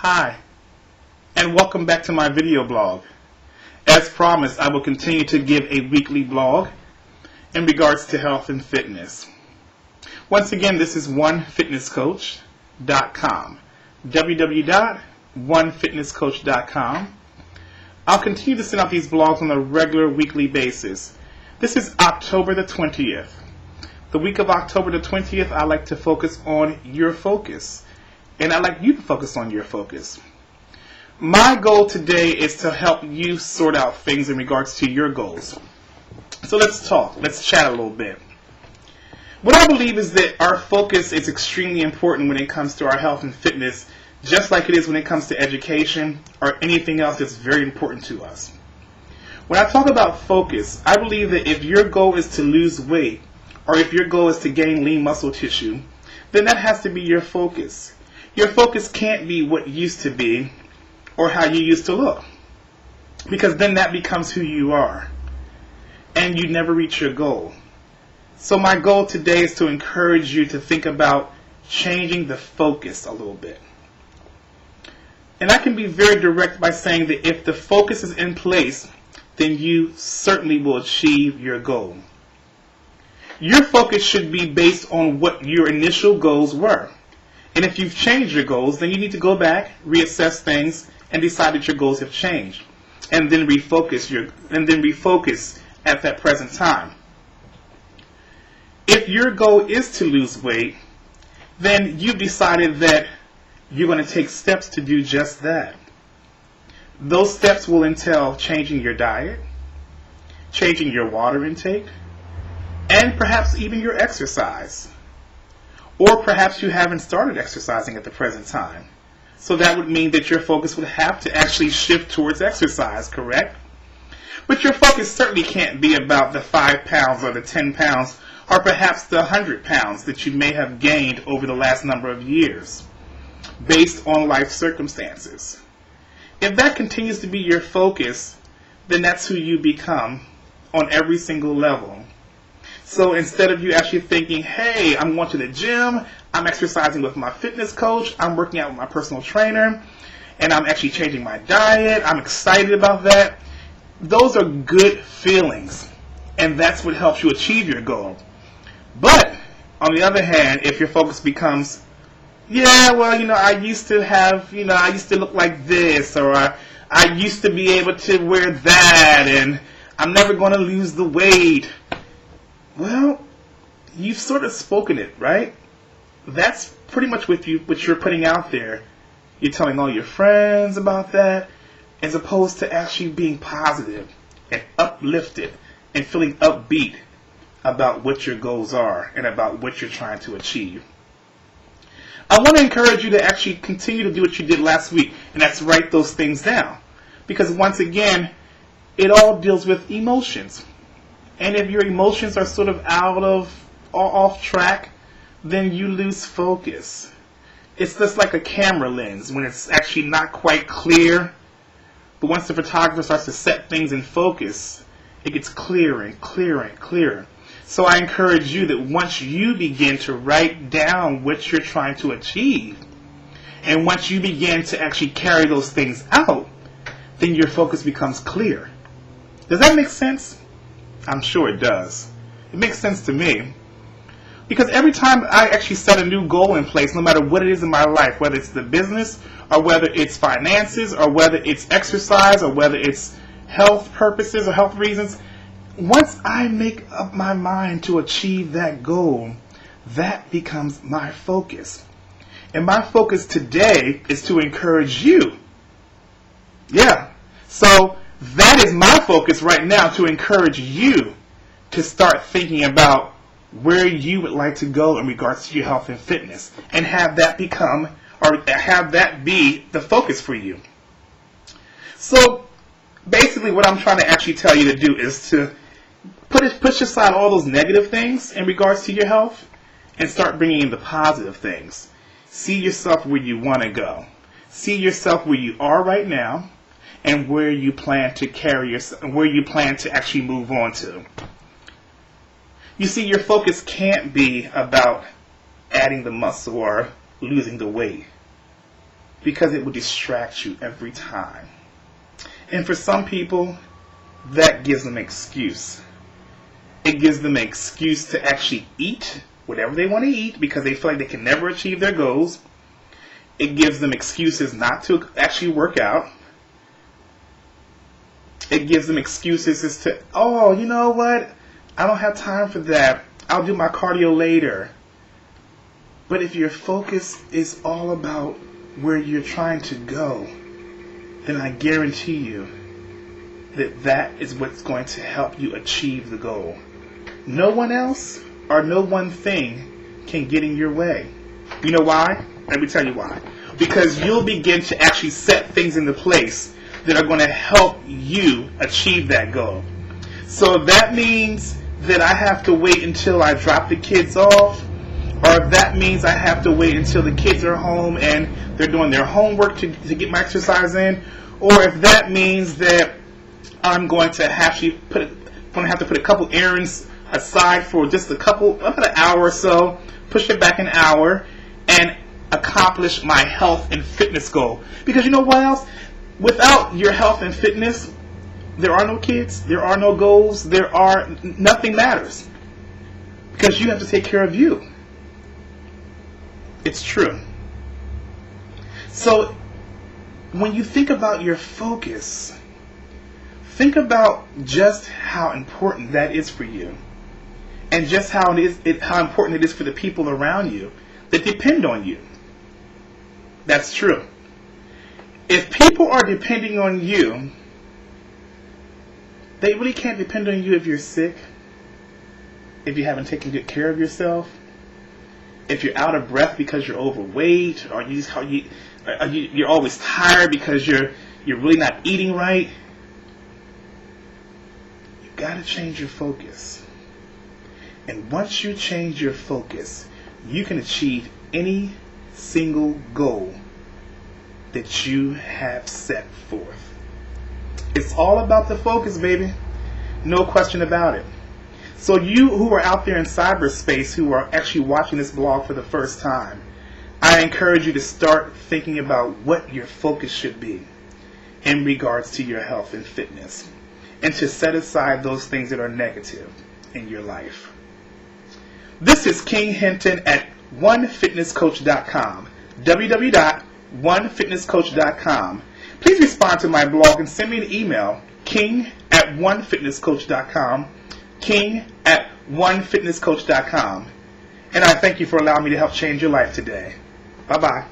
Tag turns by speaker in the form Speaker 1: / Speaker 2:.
Speaker 1: Hi, and welcome back to my video blog. As promised, I will continue to give a weekly blog in regards to health and fitness. Once again, this is onefitnesscoach.com, www.onefitnesscoach.com. I'll continue to send out these blogs on a regular weekly basis. This is October the 20th. The week of October the 20th, I like to focus on your focus. And I'd like you to focus on your focus. My goal today is to help you sort out things in regards to your goals. So let's talk. Let's chat a little bit. What I believe is that our focus is extremely important when it comes to our health and fitness, just like it is when it comes to education or anything else that's very important to us. When I talk about focus, I believe that if your goal is to lose weight or if your goal is to gain lean muscle tissue, then that has to be your focus. Your focus can't be what used to be or how you used to look, because then that becomes who you are and you never reach your goal. So my goal today is to encourage you to think about changing the focus a little bit. And I can be very direct by saying that if the focus is in place, then you certainly will achieve your goal. Your focus should be based on what your initial goals were. And if you've changed your goals, then you need to go back, reassess things, and decide that your goals have changed. And then refocus at that present time. If your goal is to lose weight, then you've decided that you're going to take steps to do just that. Those steps will entail changing your diet, changing your water intake, and perhaps even your exercise. Or perhaps you haven't started exercising at the present time. So that would mean that your focus would have to actually shift towards exercise, correct? But your focus certainly can't be about the 5 pounds or the 10 pounds or perhaps the 100 pounds that you may have gained over the last number of years based on life circumstances. If that continues to be your focus, then that's who you become on every single level. So instead of you actually thinking, hey, I'm going to the gym, I'm exercising with my fitness coach, I'm working out with my personal trainer, and I'm actually changing my diet, I'm excited about that. Those are good feelings, and that's what helps you achieve your goal. But on the other hand, if your focus becomes, I used to look like this, or I used to be able to wear that, and I'm never going to lose the weight. Well, you've sort of spoken it, right? That's pretty much what you're putting out there. You're telling all your friends about that, as opposed to actually being positive and uplifted and feeling upbeat about what your goals are and about what you're trying to achieve. I want to encourage you to actually continue to do what you did last week, and that's write those things down. Because once again, it all deals with emotions. And if your emotions are sort of off track, then you lose focus. It's just like a camera lens when it's actually not quite clear. But once the photographer starts to set things in focus, it gets clearer and clearer and clearer. So I encourage you that once you begin to write down what you're trying to achieve, and once you begin to actually carry those things out, then your focus becomes clear. Does that make sense? I'm sure it does. It makes sense to me. Because every time I actually set a new goal in place, no matter what it is in my life, whether it's the business, or whether it's finances, or whether it's exercise, or whether it's health purposes or health reasons, once I make up my mind to achieve that goal, that becomes my focus. And my focus today is to encourage you. Yeah. So that is my focus right now, to encourage you to start thinking about where you would like to go in regards to your health and fitness, and have that be the focus for you. So basically what I'm trying to actually tell you to do is to push aside all those negative things in regards to your health and start bringing in the positive things. See yourself where you want to go. See yourself where you are right now, and where you plan to carry yourself, where you plan to actually move on to. You see, your focus can't be about adding the muscle or losing the weight. because it will distract you every time. And for some people, that gives them an excuse. It gives them an excuse to actually eat whatever they want to eat because they feel like they can never achieve their goals. It gives them excuses not to actually work out. It gives them excuses as to, oh, you know what? I don't have time for that. I'll do my cardio later. But if your focus is all about where you're trying to go, then I guarantee you that that is what's going to help you achieve the goal. No one else or no one thing can get in your way. You know why? Let me tell you why. Because you'll begin to actually set things into place that are going to help you achieve that goal. So if that means that I have to wait until I drop the kids off, or if that means I have to wait until the kids are home and they're doing their homework to get my exercise in, or if that means that I'm going to have to put a couple errands aside for just about an hour or so, push it back an hour, and accomplish my health and fitness goal. Because you know what else? Without your health and fitness, there are no kids, there are no goals, nothing matters. Because you have to take care of you. It's true. So, when you think about your focus, think about just how important that is for you. And just how important it is for the people around you that depend on you. That's true. If people are depending on you, they really can't depend on you if you're sick, if you haven't taken good care of yourself, if you're out of breath because you're overweight, or you're always tired because you're really not eating right. You got to change your focus. And once you change your focus, you can achieve any single goal that you have set forth. It's all about the focus, baby. No question about it. So you who are out there in cyberspace who are actually watching this blog for the first time, I encourage you to start thinking about what your focus should be in regards to your health and fitness, and to set aside those things that are negative in your life. This is King Hinton at onefitnesscoach.com, www.onefitnesscoach.com. Please respond to my blog and send me an email, king@onefitnesscoach.com, king@onefitnesscoach.com. And I thank you for allowing me to help change your life today. Bye-bye.